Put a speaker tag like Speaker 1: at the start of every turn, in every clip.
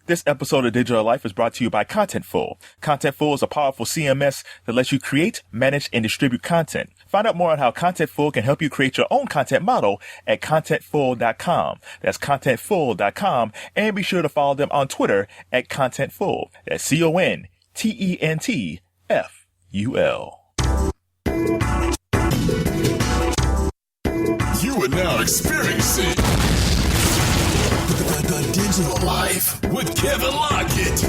Speaker 1: This episode of Digital Life is brought to you by Contentful. Contentful is a powerful CMS that lets you create, manage, and distribute content. Find out more on how Contentful can help you create your own content model at contentful.com. That's contentful.com, and be sure to follow them on Twitter at Contentful. That's CONTENTFUL.
Speaker 2: You are now experiencing the Digital Life with Kevin Lockett.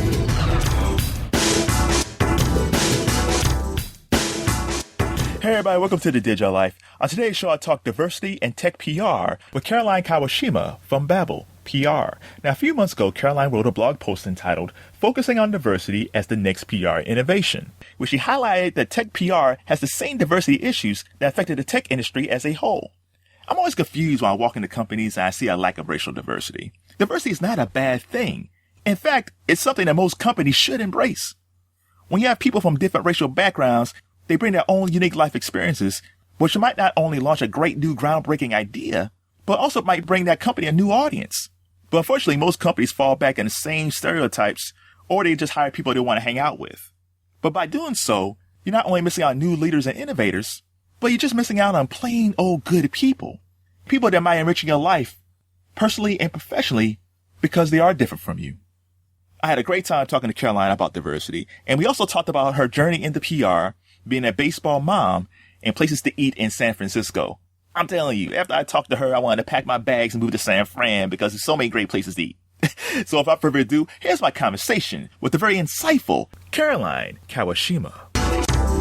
Speaker 1: Hey everybody, welcome to the Digital Life. On today's show, I talk diversity and tech PR with Caroline Kawashima from Babbel PR. Now, a few months ago, Caroline wrote a blog post entitled "Focusing on Diversity as the Next PR Innovation," where she highlighted that tech PR has the same diversity issues that affected the tech industry as a whole. I'm always confused when I walk into companies and I see a lack of racial diversity. Diversity is not a bad thing. In fact, it's something that most companies should embrace. When you have people from different racial backgrounds, they bring their own unique life experiences, which might not only launch a great new groundbreaking idea, but also might bring that company a new audience. But unfortunately, most companies fall back in the same stereotypes, or they just hire people they want to hang out with. But by doing so, you're not only missing out on new leaders and innovators, but you're just missing out on plain old good people. People that might enrich your life, personally and professionally, because they are different from you. I had a great time talking to Caroline about diversity, and we also talked about her journey into PR, being a baseball mom, and places to eat in San Francisco. I'm telling you, after I talked to her, I wanted to pack my bags and move to San Fran because there's so many great places to eat. So without further ado, here's my conversation with the very insightful Caroline Kawashima.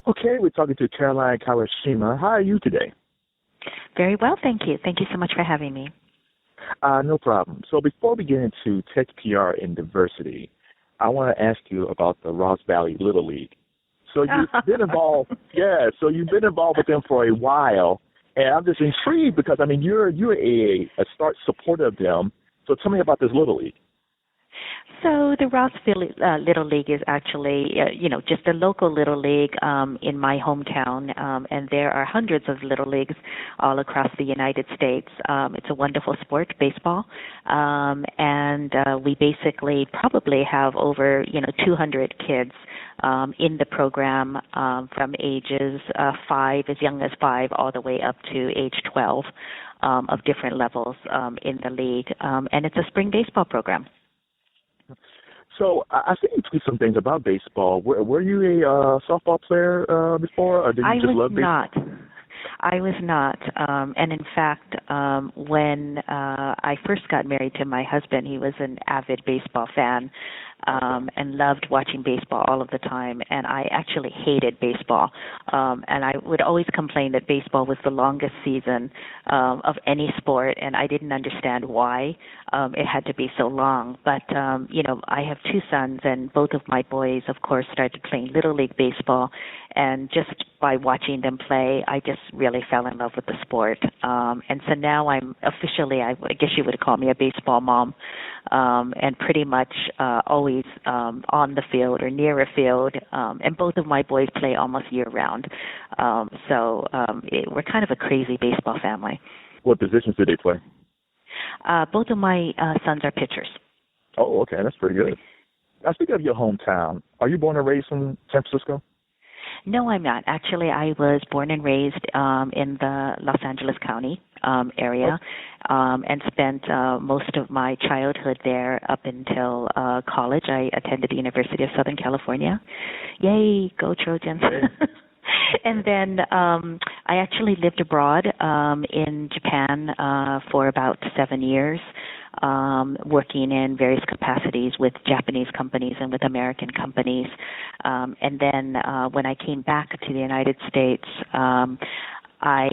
Speaker 3: Okay, we're talking to Caroline Kawashima. How are you today?
Speaker 4: Very well, thank you. Thank you so much for having me.
Speaker 3: No problem. So before we get into tech PR and diversity, I want to ask you about the Ross Valley Little League. So you've been involved, you've been involved with them for a while, and I'm just intrigued because you're a start supporter of them. So tell me about this Little League.
Speaker 4: So the Rossville Little League is actually, just a local Little League in my hometown, and there are hundreds of Little Leagues all across the United States. It's a wonderful sport, baseball, and we basically probably have over, 200 kids in the program from ages 5, as young as 5, all the way up to age 12 of different levels in the league, and it's a spring baseball program.
Speaker 3: So I see you tweet some things about baseball. Were you a softball player before, or did you just love baseball?
Speaker 4: I was not. And in fact, when I first got married to my husband, he was an avid baseball fan and loved watching baseball all of the time. And I actually hated baseball. And I would always complain that baseball was the longest season of any sport, and I didn't understand why it had to be so long. But, I have 2 sons, and both of my boys, of course, started playing Little League baseball. And just by watching them play, I just really fell in love with the sport. And so now I'm officially, I guess you would call me a baseball mom, and pretty much always on the field or near a field. And both of my boys play almost year-round. We're kind of a crazy baseball family.
Speaker 3: What positions do they play?
Speaker 4: Both of my sons are pitchers.
Speaker 3: Oh, okay. That's pretty good. Now, speaking of your hometown, are you born and raised in San Francisco?
Speaker 4: No, I'm not. Actually, I was born and raised in the Los Angeles County area and spent most of my childhood there up until college. I attended the University of Southern California. Yay, go Trojans. And then I actually lived abroad in Japan for about 7 years, working in various capacities with Japanese companies and with American companies. And then when I came back to the United States, I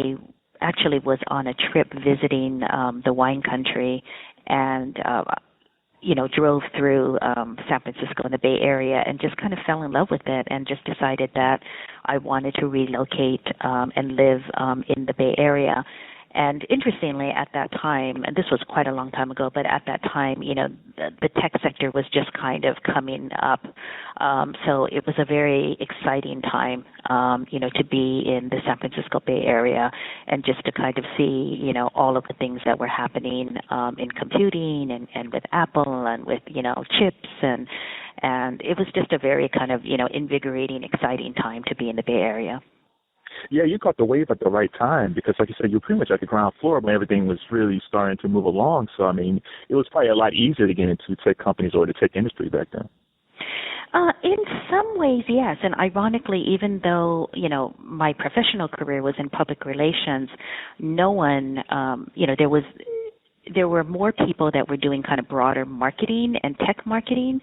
Speaker 4: actually was on a trip visiting the wine country and drove through San Francisco and the Bay Area and just kind of fell in love with it and just decided that I wanted to relocate and live in the Bay Area. And interestingly, at that time, and this was quite a long time ago, but at that time, the tech sector was just kind of coming up. So it was a very exciting time, to be in the San Francisco Bay Area and just to kind of see, all of the things that were happening in computing and with Apple and with, chips and it was just a very kind of, invigorating, exciting time to be in the Bay Area.
Speaker 3: Yeah, you caught the wave at the right time because, like you said, you were pretty much at the ground floor when everything was really starting to move along. So, I mean, it was probably a lot easier to get into tech companies or the tech industry back then.
Speaker 4: In some ways, yes. And ironically, even though, my professional career was in public relations, no one, there were more people that were doing kind of broader marketing and tech marketing.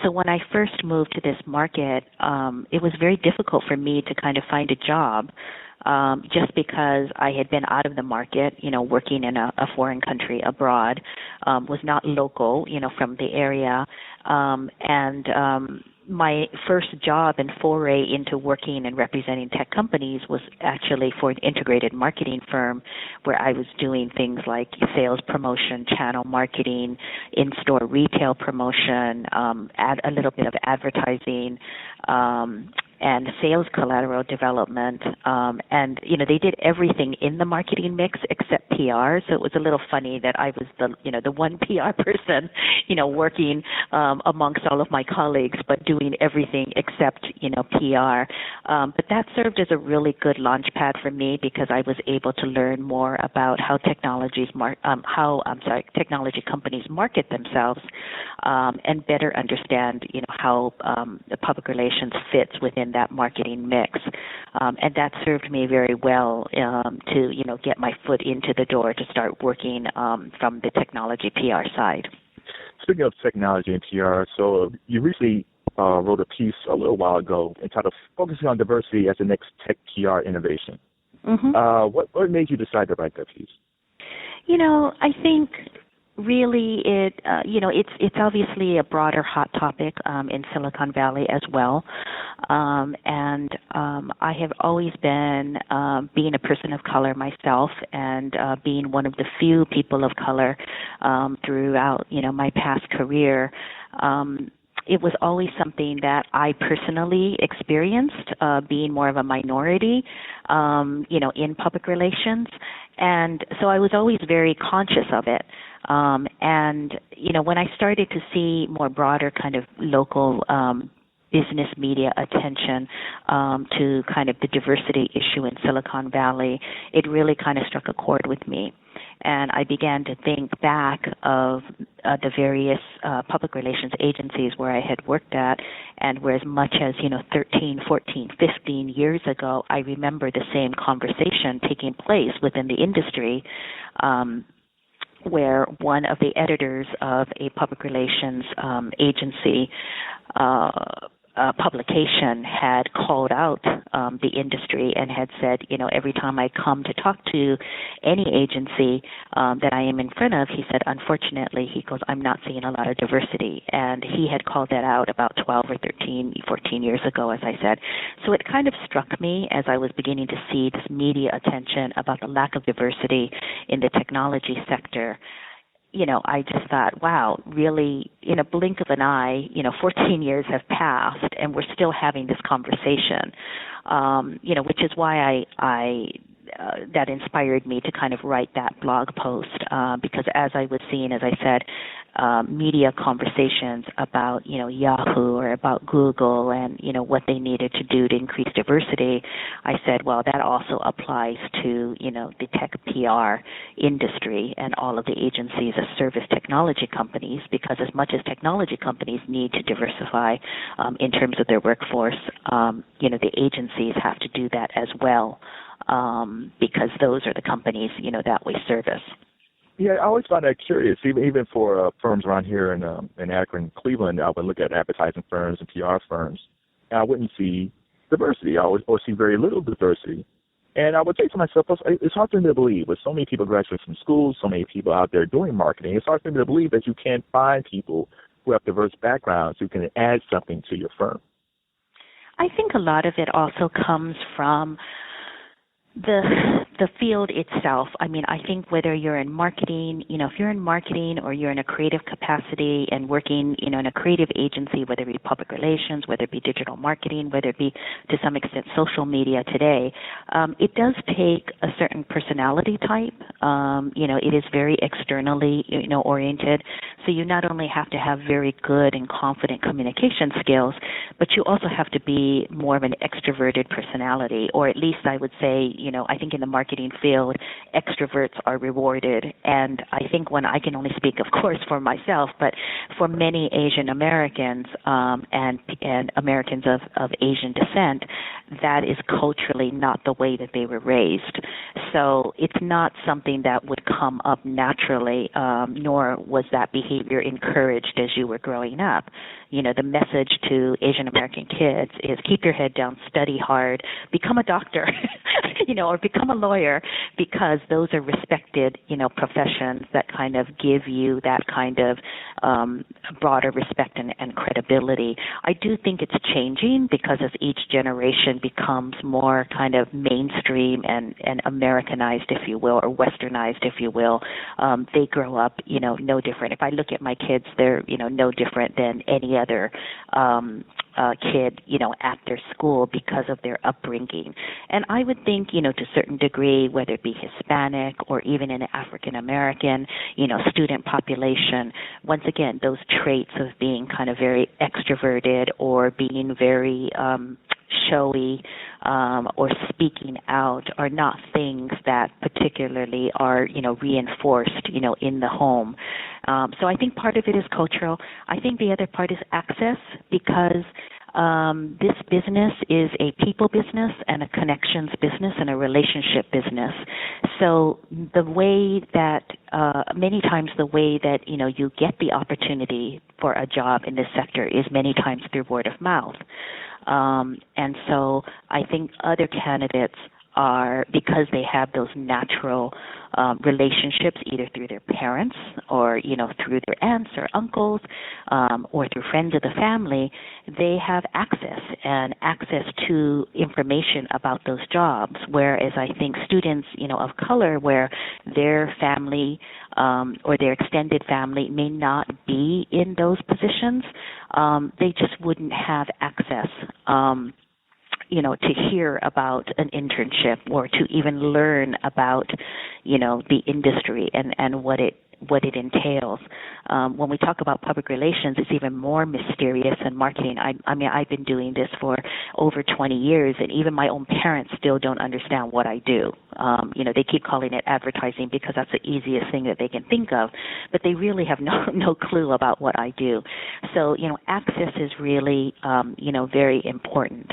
Speaker 4: So when I first moved to this market, it was very difficult for me to kind of find a job just because I had been out of the market, working in a foreign country abroad, was not local, from the area. My first job and foray into working and representing tech companies was actually for an integrated marketing firm where I was doing things like sales promotion, channel marketing, in-store retail promotion, a little bit of advertising, and sales collateral development. And, they did everything in the marketing mix except PR. So it was a little funny that I was the one PR person, working amongst all of my colleagues, but doing everything except, PR. But that served as a really good launch pad for me because I was able to learn more about how technology companies market themselves, and better understand, how the public relations fits within that marketing mix. And that served me very well to, get my foot into the door to start working from the technology PR side.
Speaker 3: Speaking of technology and PR, so you recently wrote a piece a little while ago entitled "Focusing on Diversity as the Next Tech PR Innovation." Mm-hmm. What made you decide to write that piece?
Speaker 4: I think really it's obviously a broader hot topic in Silicon Valley as well. And I have always been, being a person of color myself and being one of the few people of color throughout, my past career, it was always something that I personally experienced, being more of a minority, in public relations. And so I was always very conscious of it. And, when I started to see more broader kind of local business media attention to kind of the diversity issue in Silicon Valley, it really kind of struck a chord with me. And I began to think back of the various public relations agencies where I had worked at, and where as much as, 13, 14, 15 years ago, I remember the same conversation taking place within the industry, where one of the editors of a public relations agency publication had called out the industry and had said, every time I come to talk to any agency that I am in front of, he said, unfortunately, he goes, I'm not seeing a lot of diversity. And he had called that out about 12 or 13, 14 years ago, as I said. So it kind of struck me as I was beginning to see this media attention about the lack of diversity in the technology sector. I just thought, wow, really, in a blink of an eye, 14 years have passed and we're still having this conversation, which is why that inspired me to kind of write that blog post, because as I was seeing, as I said, media conversations about, Yahoo or about Google and, what they needed to do to increase diversity, I said, well, that also applies to, the tech PR industry and all of the agencies as service technology companies, because as much as technology companies need to diversify in terms of their workforce, the agencies have to do that as well, because those are the companies, that we service.
Speaker 3: Yeah, I always find that curious, even for firms around here in Akron, Cleveland. I would look at advertising firms and PR firms, and I wouldn't see diversity. I would see very little diversity. And I would say to myself, it's hard for me to believe, with so many people graduating from schools, so many people out there doing marketing, it's hard for me to believe that you can't find people who have diverse backgrounds who can add something to your firm.
Speaker 4: I think a lot of it also comes from The field itself, I mean, I think whether you're in marketing, if you're in marketing or you're in a creative capacity and working, in a creative agency, whether it be public relations, whether it be digital marketing, whether it be to some extent social media today, it does take a certain personality type. It is very externally, oriented. So you not only have to have very good and confident communication skills, but you also have to be more of an extroverted personality, or at least I would say, I think in the marketing field, extroverts are rewarded. And I think I can only speak, of course, for myself, but for many Asian Americans and Americans of Asian descent, that is culturally not the way that they were raised. So it's not something that would come up naturally, nor was that behavior encouraged as you were growing up. The message to Asian American kids is keep your head down, study hard, become a doctor, or become a lawyer, because those are respected, professions that kind of give you that kind of broader respect and credibility. I do think it's changing because as each generation becomes more kind of mainstream and Americanized, if you will, or westernized, if you will, they grow up, no different. If I look at my kids, they're, no different than any other kid, at their school because of their upbringing. And I would think, to a certain degree, whether it be Hispanic or even an African American, student population, once again, those traits of being kind of very extroverted or being very showy or speaking out are not things that particularly are, reinforced, in the home. So I think part of it is cultural. I think the other part is access, because this business is a people business and a connections business and a relationship business. So the way that, many times the way that, you get the opportunity for a job in this sector is many times through word of mouth. And so I think other candidates are, because they have those natural relationships, either through their parents or, through their aunts or uncles or through friends of the family, they have access to information about those jobs, whereas I think students, of color, where their family or their extended family may not be in those positions, they just wouldn't have access to hear about an internship or to even learn about, the industry and what it entails. When we talk about public relations, it's even more mysterious than marketing. I mean, I've been doing this for over 20 years, and even my own parents still don't understand what I do. They keep calling it advertising because that's the easiest thing that they can think of, but they really have no clue about what I do. So, access is really, very important.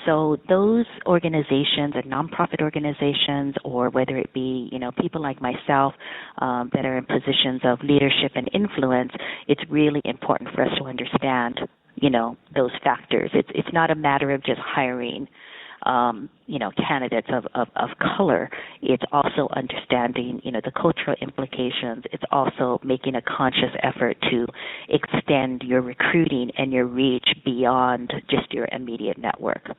Speaker 4: So those organizations and nonprofit organizations, or whether it be, people like myself that are in positions of leadership and influence, it's really important for us to understand, those factors. It's not a matter of just hiring, candidates of color. It's also understanding, the cultural implications. It's also making a conscious effort to extend your recruiting and your reach beyond just your immediate network.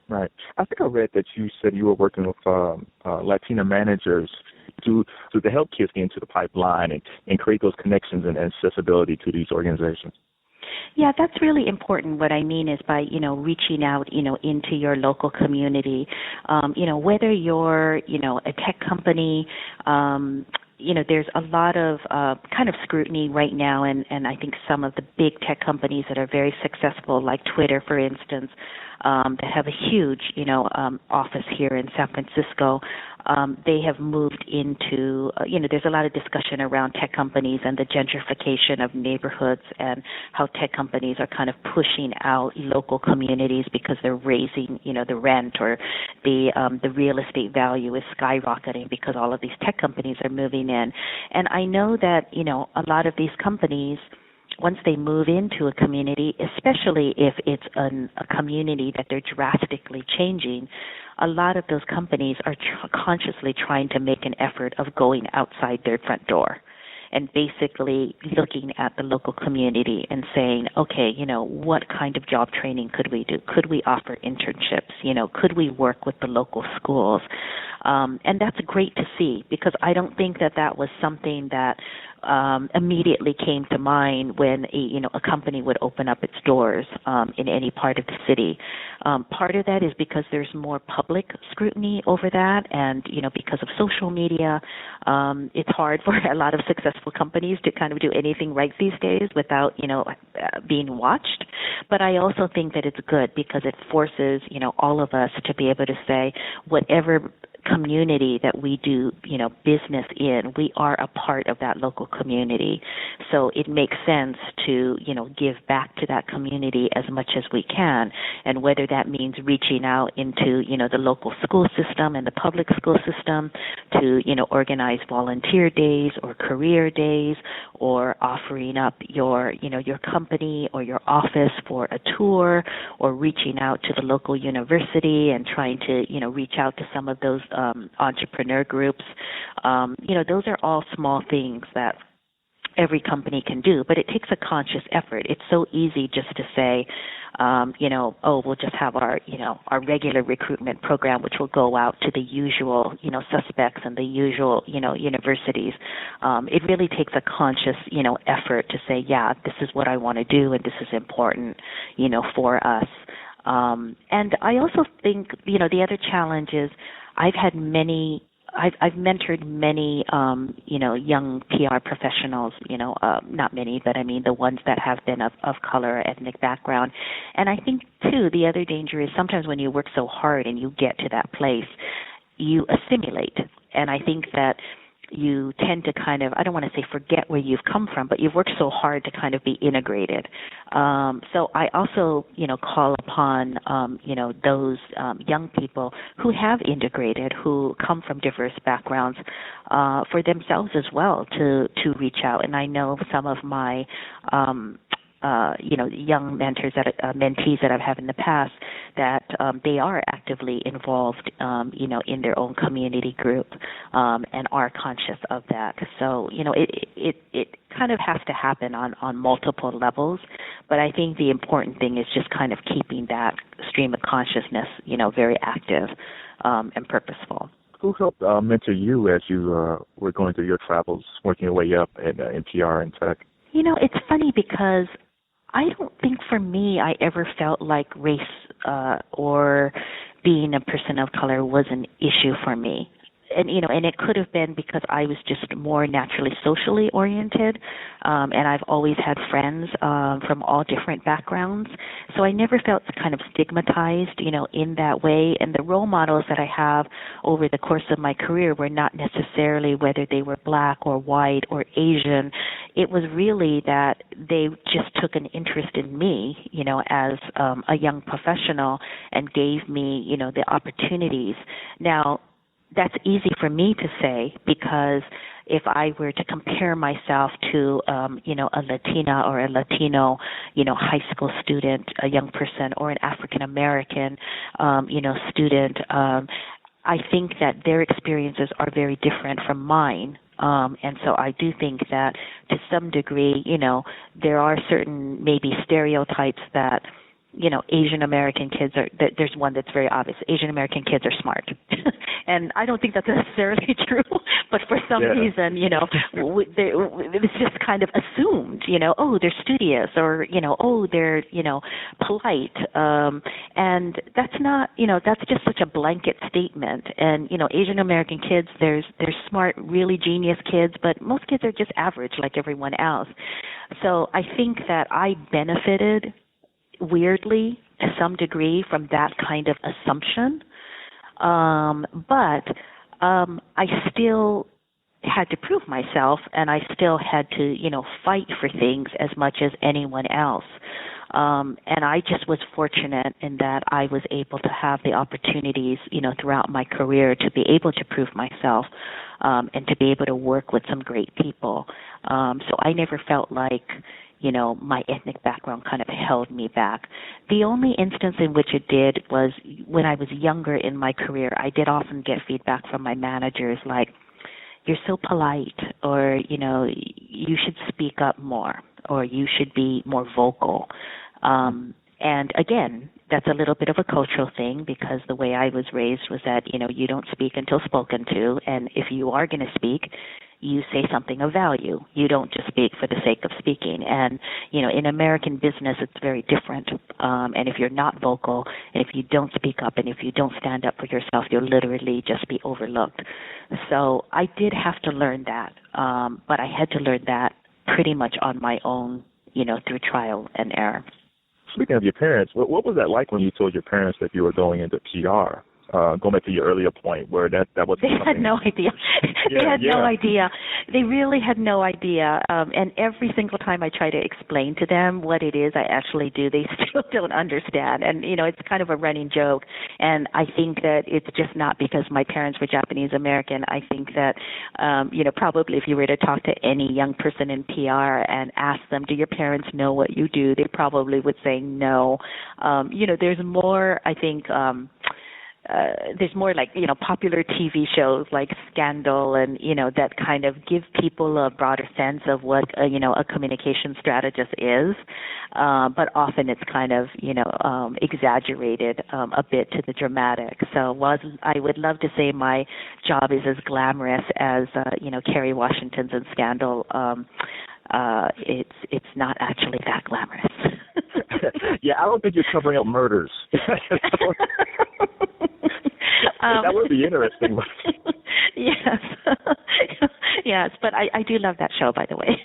Speaker 3: Right. I think I read that you said you were working with Latina managers to help kids get into the pipeline and create those connections and accessibility to these organizations.
Speaker 4: Yeah, that's really important. What I mean is by, reaching out, into your local community, whether you're, a tech company, there's a lot of kind of scrutiny right now, and I think some of the big tech companies that are very successful, like Twitter, for instance, that have a huge, office here in San Francisco, they have moved into, there's a lot of discussion around tech companies and the gentrification of neighborhoods and how tech companies are kind of pushing out local communities because they're raising, the rent, or the real estate value is skyrocketing because all of these tech companies are moving in. And I know that, a lot of these companies, once they move into a community, especially if it's a community that they're drastically changing, a lot of those companies are consciously trying to make an effort of going outside their front door. and basically looking at the local community and saying, okay, what kind of job training could we do? Could we offer internships? Could we work with the local schools? And that's great to see, because I don't think that was something that immediately came to mind when a company would open up its doors in any part of the city. Part of that is because there's more public scrutiny over that, and because of social media, it's hard for a lot of successful companies to kind of do anything right these days without being watched. But I also think that it's good because it forces all of us to be able to say whatever community that we do, business in, we are a part of that local community. So it makes sense to, give back to that community as much as we can. And whether that means reaching out into, the local school system and the public school system to, organize volunteer days or career days, or offering up your company or your office for a tour, or reaching out to the local university and trying to, reach out to some of those entrepreneur groups. Those are all small things that every company can do, but it takes a conscious effort. It's so easy just to say, we'll just have our regular recruitment program, which will go out to the usual, suspects and the usual, universities. It really takes a conscious, effort to say, yeah, this is what I want to do, and this is important, for us. And I also think, the other challenge is I've mentored many, young PR professionals, not many, but I mean the ones that have been of color or ethnic background. And I think, too, the other danger is sometimes when you work so hard and you get to that place, you assimilate. And I think that you tend to kind of, I don't want to say forget where you've come from, but you've worked so hard to kind of be integrated. So I also, call upon, those young people who have integrated, who come from diverse backgrounds, for themselves as well to reach out. And I know some of my young mentees that I've had in the past, that they are actively involved, in their own community group, and are conscious of that. So, it kind of has to happen on multiple levels, but I think the important thing is just kind of keeping that stream of consciousness, very active and purposeful.
Speaker 3: Who helped mentor you as you were going through your travels, working your way up in PR and tech?
Speaker 4: It's funny because I don't think for me I ever felt like race or being a person of color was an issue for me. And it could have been because I was just more naturally socially oriented, and I've always had friends from all different backgrounds. So I never felt kind of stigmatized, in that way. And the role models that I have over the course of my career were not necessarily whether they were black or white or Asian. It was really that they just took an interest in me, as a young professional, and gave me, the opportunities. Now, that's easy for me to say, because if I were to compare myself to, a Latina or a Latino, high school student, a young person, or an African American, student, I think that their experiences are very different from mine. And so I do think that to some degree, there are certain maybe stereotypes that, Asian American kids are, there's one that's very obvious. Asian American kids are smart. And I don't think that's necessarily true, but for some reason, it's just kind of assumed, they're studious, or, they're, polite. And that's not, that's just such a blanket statement. And, Asian American kids, there's smart, really genius kids, but most kids are just average like everyone else. So I think that I benefited weirdly to some degree from that kind of assumption, but I still had to prove myself, and I still had to fight for things as much as anyone else, and I just was fortunate in that I was able to have the opportunities throughout my career to be able to prove myself, and to be able to work with some great people. So I never felt like my ethnic background kind of held me back. The only instance in which it did was when I was younger in my career. I did often get feedback from my managers like, you're so polite, or you should speak up more, or you should be more vocal. And again, that's a little bit of a cultural thing, because the way I was raised was that, you don't speak until spoken to, and if you are going to speak, you say something of value. You don't just speak for the sake of speaking. And, in American business, it's very different. And if you're not vocal, and if you don't speak up, and if you don't stand up for yourself, you'll literally just be overlooked. So I did have to learn that, but I had to learn that pretty much on my own, through trial and error.
Speaker 3: Speaking of your parents, what was that like when you told your parents that you were going into PR? Going back to your earlier point, where that was.
Speaker 4: They had no idea. They had no idea. They really had no idea. And every single time I try to explain to them what it is I actually do, they still don't understand. And it's kind of a running joke. And I think that it's just not because my parents were Japanese American. I think that probably if you were to talk to any young person in PR and ask them, do your parents know what you do? They probably would say no. There's more, I think. There's more like, popular TV shows like Scandal and, that kind of give people a broader sense of what, a communication strategist is. But often it's kind of, exaggerated a bit to the dramatic. So I would love to say my job is as glamorous as, Kerry Washington's in Scandal. It's not actually that glamorous.
Speaker 3: Yeah, I don't think you're covering up murders. That would be interesting.
Speaker 4: Yes. Yes, but I do love that show, by the way.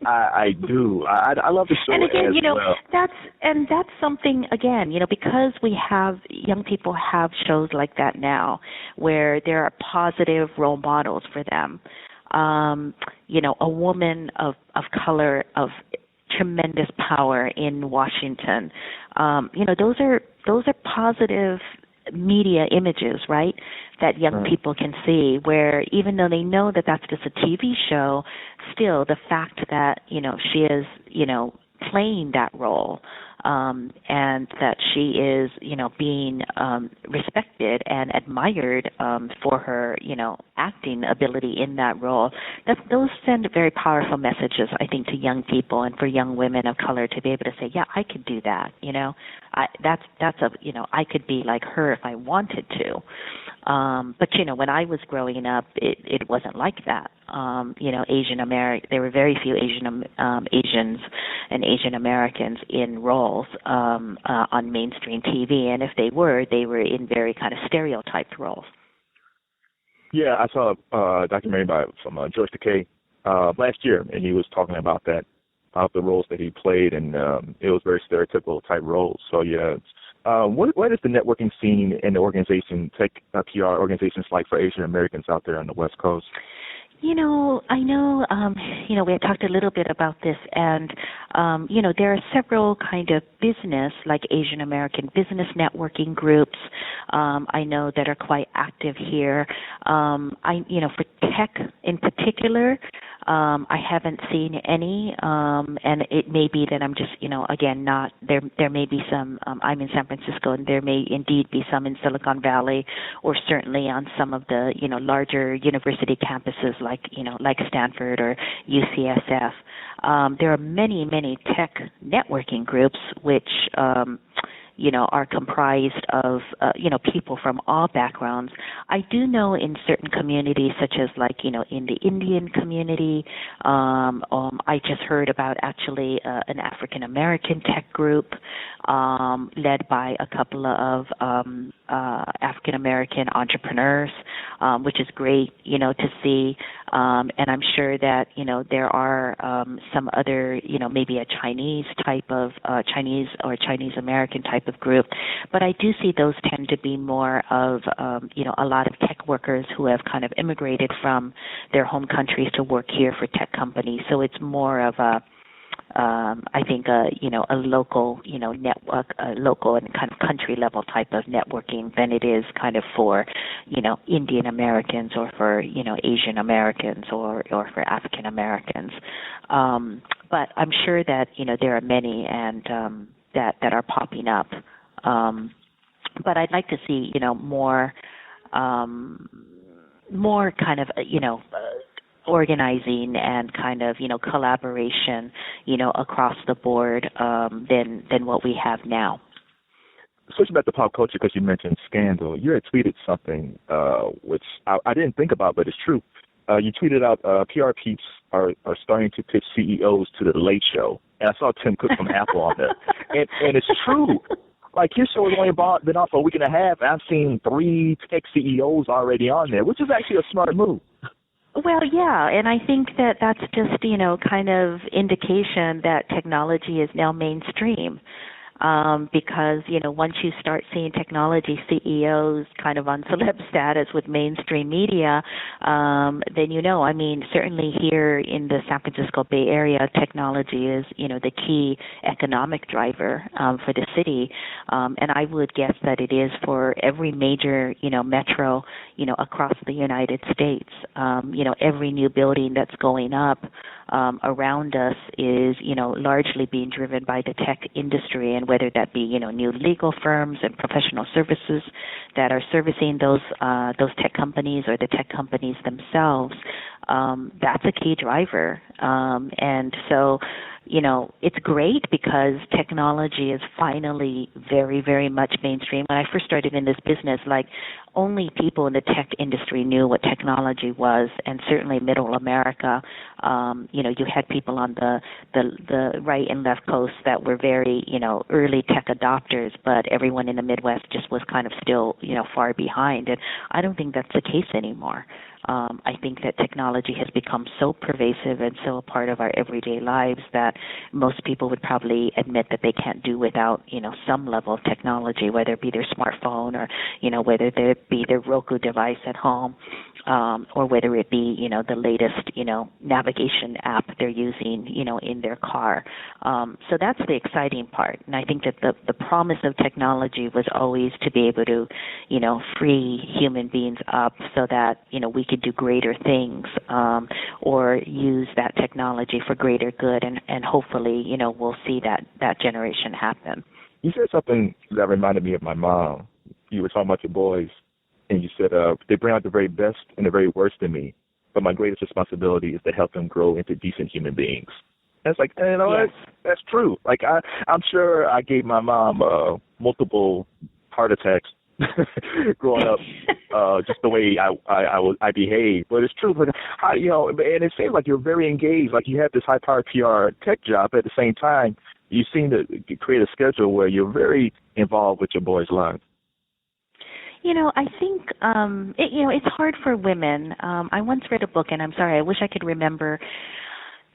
Speaker 3: I do. I love the show.
Speaker 4: And again,
Speaker 3: well.
Speaker 4: that's something, again, because we have, young people have shows like that now where there are positive role models for them. A woman of color, of tremendous power in Washington. Those are positive media images, right, that young people can see, where even though they know that that's just a TV show, still the fact that, she is, playing that role, and that she is, being respected and admired for her, acting ability in that role. Those send very powerful messages, I think, to young people and for young women of color to be able to say, yeah, I could do that. I could be like her if I wanted to. But when I was growing up, it wasn't like that. There were very few Asians and Asian Americans in roles on mainstream TV, and if they were in very kind of stereotyped roles.
Speaker 3: Yeah, I saw a documentary from George Takei last year, and he was talking about that, about the roles that he played, and it was very stereotypical type roles. So yeah. What is the networking scene and the organization, tech PR organizations like for Asian Americans out there on the West Coast?
Speaker 4: I know, we had talked a little bit about this, and, there are several kind of business, like Asian American business networking groups, I know that are quite active here. For tech in particular, I haven't seen any, and it may be that I'm just, again, not, there may be some, I'm in San Francisco, and there may indeed be some in Silicon Valley, or certainly on some of the, larger university campuses like Stanford or UCSF. There are many, many tech networking groups which, are comprised of, people from all backgrounds. I do know in certain communities, such as in the Indian community, I just heard about actually an African American tech group led by a couple of African American entrepreneurs, which is great, to see. And I'm sure that, there are some other, maybe a Chinese American type of group. But I do see those tend to be more of, a lot of tech workers who have kind of immigrated from their home countries to work here for tech companies. So it's more of I think a local, network, a local and kind of country level type of networking than it is kind of for, Indian Americans or for, Asian Americans or for African Americans. But I'm sure that, there are many and that are popping up. But I'd like to see, more more kind of, organizing and kind of, collaboration, across the board than what we have now.
Speaker 3: Switching back to pop culture, because you mentioned scandal, you had tweeted something which I didn't think about, but it's true. You tweeted out PR peeps are starting to pitch CEOs to the Late Show, and I saw Tim Cook from Apple on there, and it's true. Like, his show has only been on for a week and a half, and I've seen 3 tech CEOs already on there, which is actually a smart move.
Speaker 4: Well, yeah, and I think that that's just, kind of indication that technology is now mainstream. Because, once you start seeing technology CEOs kind of on celeb status with mainstream media, then, certainly here in the San Francisco Bay Area, technology is, the key economic driver for the city. And I would guess that it is for every major, metro, across the United States. Every new building that's going up around us is, largely being driven by the tech industry, and whether that be, new legal firms and professional services that are servicing those tech companies or the tech companies themselves, that's a key driver. And so, it's great because technology is finally very, very much mainstream. When I first started in this business, only people in the tech industry knew what technology was, and certainly middle America, you had people on the right and left coast that were very, early tech adopters, but everyone in the Midwest just was kind of still, far behind. And I don't think that's the case anymore. I think that technology has become so pervasive and so a part of our everyday lives that most people would probably admit that they can't do without, some level of technology, whether it be their smartphone or, whether it be their Roku device at home, or whether it be, the latest, navigation app they're using, in their car. So that's the exciting part. And I think that the promise of technology was always to be able to, free human beings up so that, we could do greater things, or use that technology for greater good. And hopefully, we'll see that generation happen.
Speaker 3: You said something that reminded me of my mom. You were talking about your boys, and you said, they bring out the very best and the very worst in me, but my greatest responsibility is to help them grow into decent human beings. And it's like,
Speaker 4: Yes.
Speaker 3: that's true. Like, I'm sure I gave my mom multiple heart attacks growing up, just the way I behaved. But it's true. But and it seems like you're very engaged. Like, you have this high-powered PR tech job. At the same time, you seem to create a schedule where you're very involved with your boys' lives.
Speaker 4: I think, it's hard for women. I once read a book, and I'm sorry, I wish I could remember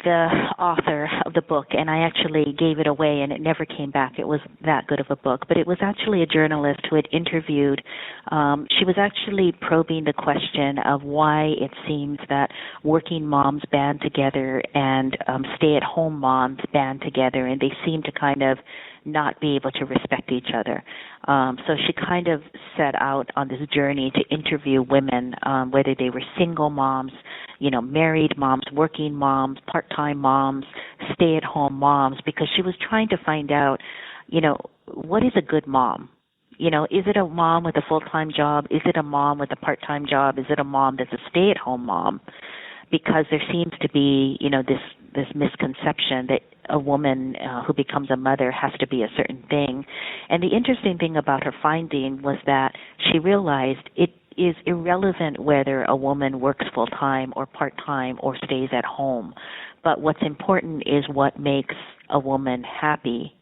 Speaker 4: the author of the book, and I actually gave it away, and it never came back. It was that good of a book. But it was actually a journalist who had interviewed. She was actually probing the question of why it seems that working moms band together and stay-at-home moms band together, and they seem to kind of not be able to respect each other. So she kind of set out on this journey to interview women, whether they were single moms, married moms, working moms, part-time moms, stay-at-home moms, because she was trying to find out, what is a good mom? Is it a mom with a full-time job? Is it a mom with a part-time job? Is it a mom that's a stay-at-home mom? Because there seems to be, this misconception that a woman who becomes a mother has to be a certain thing. And the interesting thing about her finding was that she realized it is irrelevant whether a woman works full-time or part-time or stays at home. But what's important is what makes a woman happy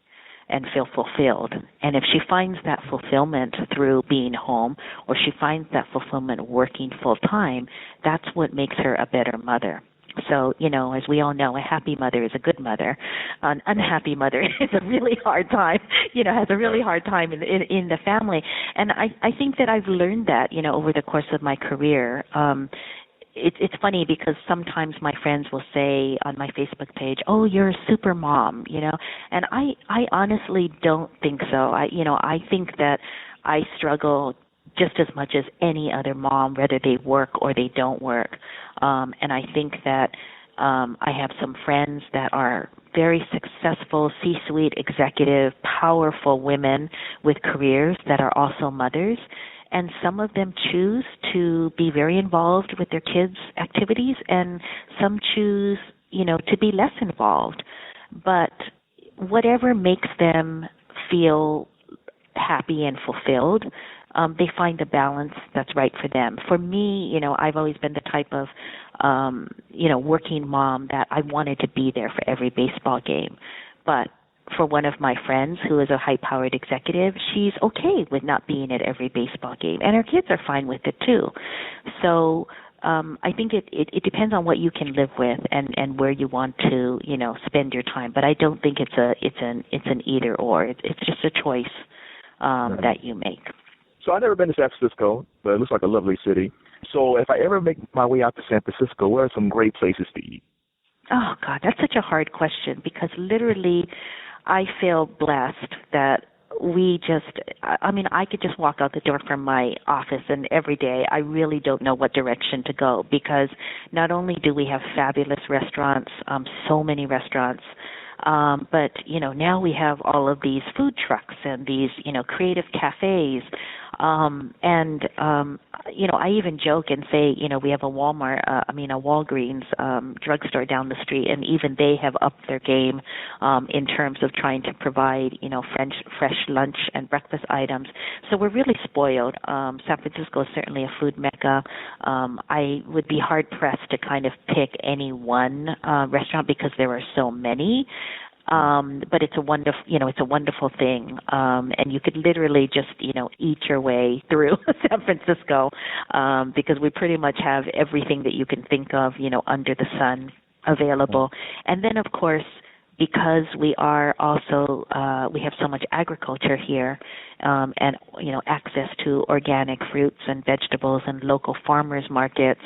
Speaker 4: and feel fulfilled. And if she finds that fulfillment through being home, or she finds that fulfillment working full-time, that's what makes her a better mother. So, as we all know, a happy mother is a good mother. An unhappy mother is a really hard time, has a really hard time in the family. And I think that I've learned that, over the course of my career. It's funny because sometimes my friends will say on my Facebook page, "Oh, you're a super mom," and I honestly don't think so. I think that I struggle just as much as any other mom, whether they work or they don't work. And I think that I have some friends that are very successful, C-suite executive, powerful women with careers that are also mothers. and some of them choose to be very involved with their kids' activities, and some choose, to be less involved. But whatever makes them feel happy and fulfilled, they find the balance that's right for them. For me, I've always been the type of, working mom that I wanted to be there for every baseball game. But for one of my friends who is a high-powered executive, she's okay with not being at every baseball game, and her kids are fine with it too. So I think it depends on what you can live with and where you want to, spend your time. But I don't think it's an either or. It's just a choice that you make.
Speaker 3: So I've never been to San Francisco, but it looks like a lovely city. So if I ever make my way out to San Francisco, what are some great places to eat?
Speaker 4: Oh, God, that's such a hard question because literally I feel blessed that I could just walk out the door from my office and every day I really don't know what direction to go because not only do we have fabulous restaurants, so many restaurants, but, now we have all of these food trucks and these, creative cafes. I even joke and say, we have a Walgreens drugstore down the street, and even they have upped their game in terms of trying to provide, fresh lunch and breakfast items. So we're really spoiled. San Francisco is certainly a food mecca. I would be hard pressed to kind of pick any one restaurant because there are so many. But it's a wonderful thing. And you could literally just, eat your way through San Francisco, because we pretty much have everything that you can think of, under the sun available. And then of course, because we are also, we have so much agriculture here, and, access to organic fruits and vegetables and local farmers markets,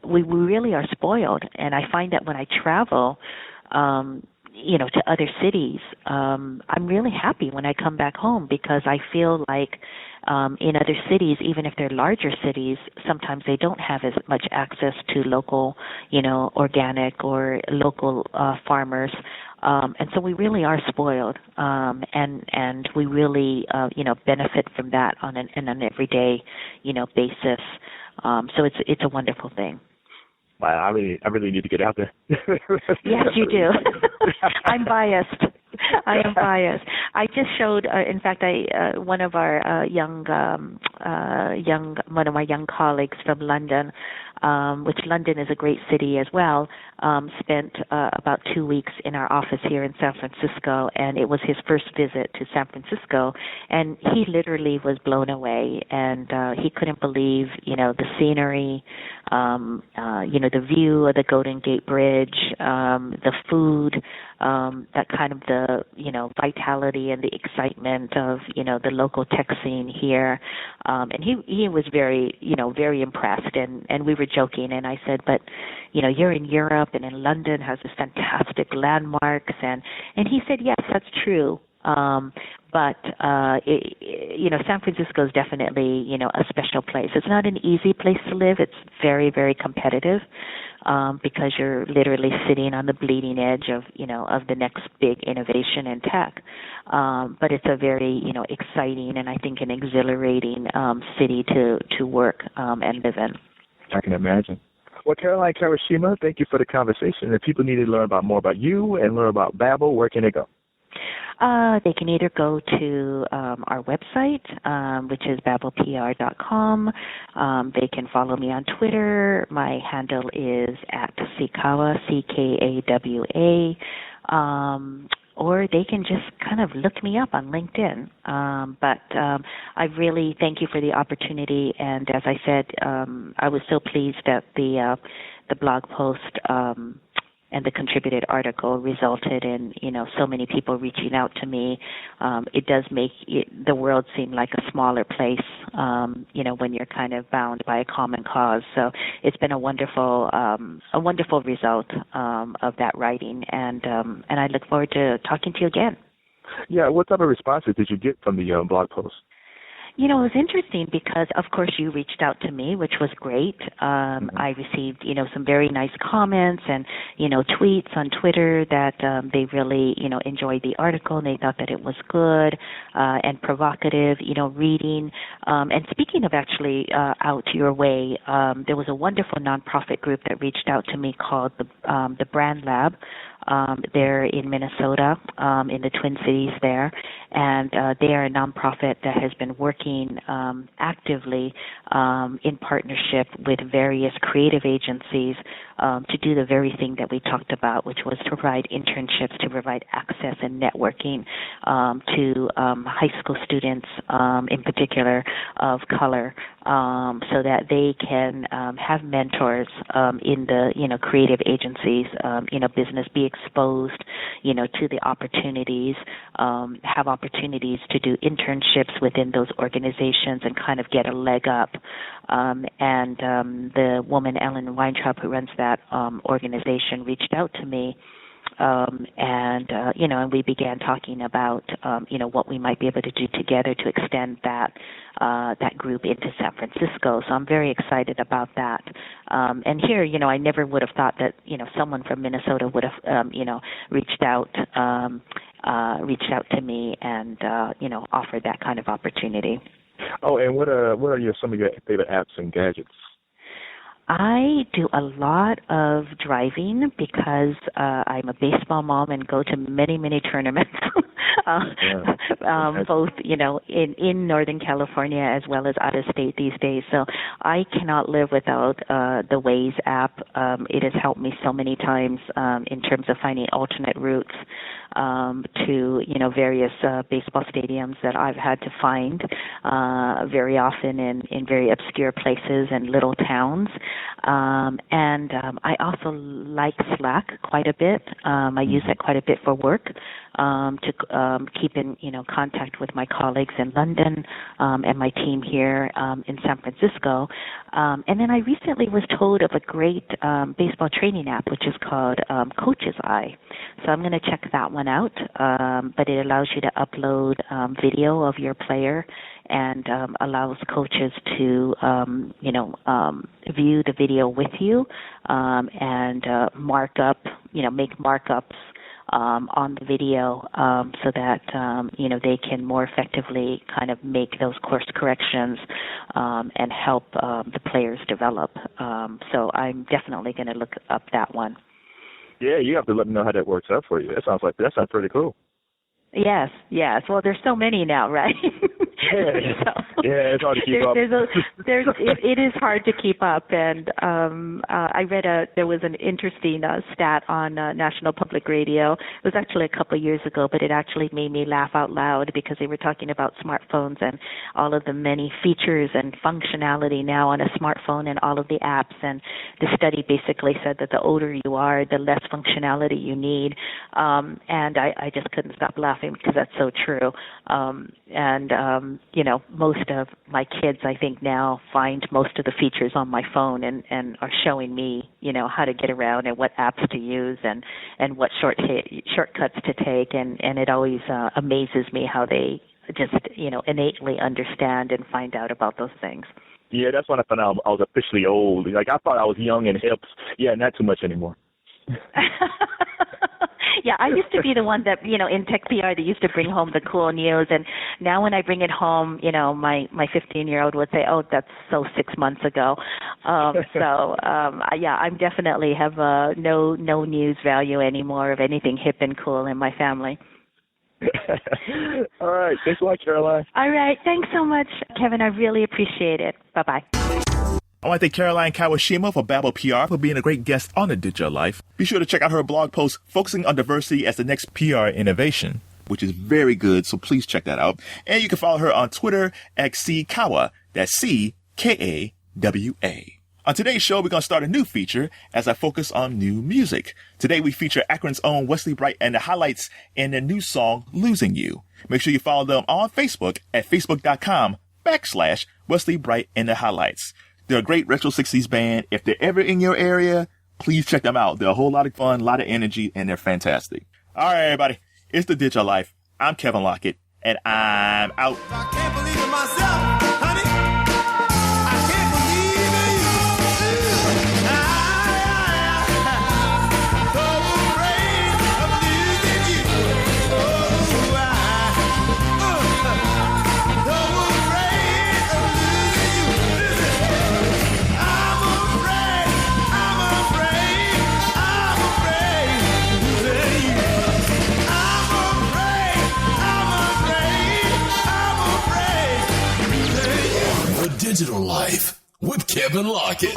Speaker 4: we really are spoiled. And I find that when I travel, to other cities, I'm really happy when I come back home because I feel like in other cities, even if they're larger cities, sometimes they don't have as much access to local, organic or local farmers. And so we really are spoiled, and we really, benefit from that on an everyday, basis. So it's a wonderful thing.
Speaker 3: Wow, I really need to get out there.
Speaker 4: Yes, you do. I'm biased. I am biased. I just showed, in fact, one of our young colleagues from London, which London is a great city as well, spent about 2 weeks in our office here in San Francisco, and it was his first visit to San Francisco, and he literally was blown away, and he couldn't believe, the scenery, the view of the Golden Gate Bridge, the food, that kind of the, vitality and the excitement of, the local tech scene here. And he was very, very impressed, and we were joking, and I said, but, you're in Europe and in London has this fantastic landmarks, and he said, yes, that's true. But San Francisco is definitely, a special place. It's not an easy place to live. It's very, very competitive, because you're literally sitting on the bleeding edge of, of the next big innovation in tech. But it's a very, exciting and I think an exhilarating city to work and live in.
Speaker 3: I can imagine. Well, Caroline Kawashima, thank you for the conversation. If people need to learn more about you and learn about Babbel, where can they go?
Speaker 4: They can either go to our website, which is babbelpr.com. They can follow me on Twitter. My handle is @Ckawa, Ckawa. Or they can just kind of look me up on LinkedIn. But I really thank you for the opportunity. And as I said, I was so pleased that the blog post and the contributed article resulted in, so many people reaching out to me. It does make the world seem like a smaller place, when you're kind of bound by a common cause. So it's been a wonderful result of that writing, and I look forward to talking to you again.
Speaker 3: Yeah, what type of responses did you get from the blog post?
Speaker 4: It was interesting because, of course, you reached out to me, which was great. I received, some very nice comments and, tweets on Twitter that they really, enjoyed the article and they thought that it was good and provocative, reading. And speaking of actually out your way, there was a wonderful nonprofit group that reached out to me called the Brand Lab. They're in Minnesota, in the Twin Cities there, and they are a nonprofit that has been working actively in partnership with various creative agencies to do the very thing that we talked about, which was to provide internships, to provide access and networking to high school students, in particular of color, so that they can have mentors in the creative agencies, business, be exposed, to the opportunities, have opportunities to do internships within those organizations and kind of get a leg up. And the woman, Ellen Weintraub, who runs that organization, reached out to me. And we began talking about, what we might be able to do together to extend that group into San Francisco. So I'm very excited about that. And here, I never would have thought that, someone from Minnesota would have, reached out to me and, offered that kind of opportunity.
Speaker 3: Oh, and what are some of your favorite apps and gadgets?
Speaker 4: I do a lot of driving because I'm a baseball mom and go to many, many tournaments, both, in Northern California as well as out of state these days. So I cannot live without the Waze app. It has helped me so many times in terms of finding alternate routes to, various baseball stadiums that I've had to find very often in very obscure places and little towns. And I also like Slack quite a bit. I use it quite a bit for work to keep in contact with my colleagues in London and my team here in San Francisco. And then I recently was told of a great baseball training app, which is called Coach's Eye. So I'm going to check that one out. But it allows you to upload video of your player and allows coaches to, view the video with you and make markups on the video so that, they can more effectively kind of make those course corrections and help the players develop. So I'm definitely going to look up that one.
Speaker 3: Yeah, you have to let me know how that works out for you. That sounds pretty cool.
Speaker 4: Yes. Well, there's so many now, right?
Speaker 3: Yeah, it's hard to keep up.
Speaker 4: It is hard to keep up, and I read there was an interesting stat on National Public Radio. It was actually a couple of years ago, but it actually made me laugh out loud because they were talking about smartphones and all of the many features and functionality now on a smartphone and all of the apps. And the study basically said that the older you are, the less functionality you need. And I just couldn't stop laughing because that's so true. Most of my kids, I think, now find most of the features on my phone and are showing me, how to get around and what apps to use and what shortcuts to take. And it always amazes me how they just, innately understand and find out about those things.
Speaker 3: Yeah, that's when I found out I was officially old. Like, I thought I was young and hip. Yeah, not too much anymore.
Speaker 4: Yeah, I used to be the one that, in tech PR, they used to bring home the cool news. And now when I bring it home, my 15-year-old would say, oh, that's so 6 months ago. I definitely have no news value anymore of anything hip and cool in my family.
Speaker 3: All right. Thanks a lot, Caroline.
Speaker 4: All right. Thanks so much, Kevin. I really appreciate it. Bye-bye.
Speaker 1: I want to thank Caroline Kawashima for Babel PR for being a great guest on The Digital Life. Be sure to check out her blog post focusing on diversity as the next PR innovation, which is very good, so please check that out. And you can follow her on Twitter at CKawa, that's CKAWA. On today's show, we're going to start a new feature as I focus on new music. Today, we feature Akron's own Wesley Bright and the highlights in their new song, Losing You. Make sure you follow them on Facebook at facebook.com/Wesley Bright and the highlights. They're a great retro 60s band. If they're ever in your area, please check them out. They're a whole lot of fun, a lot of energy, and they're fantastic. All right, everybody. It's The Digital Life. I'm Kevin Lockett, and I'm out.
Speaker 5: I can't believe it myself, honey. I can't believe it. So afraid of losing you. Oh, so afraid of losing you. Listen, I'm afraid of losing you. I'm afraid
Speaker 2: The Digital Life with Kevin Lockett.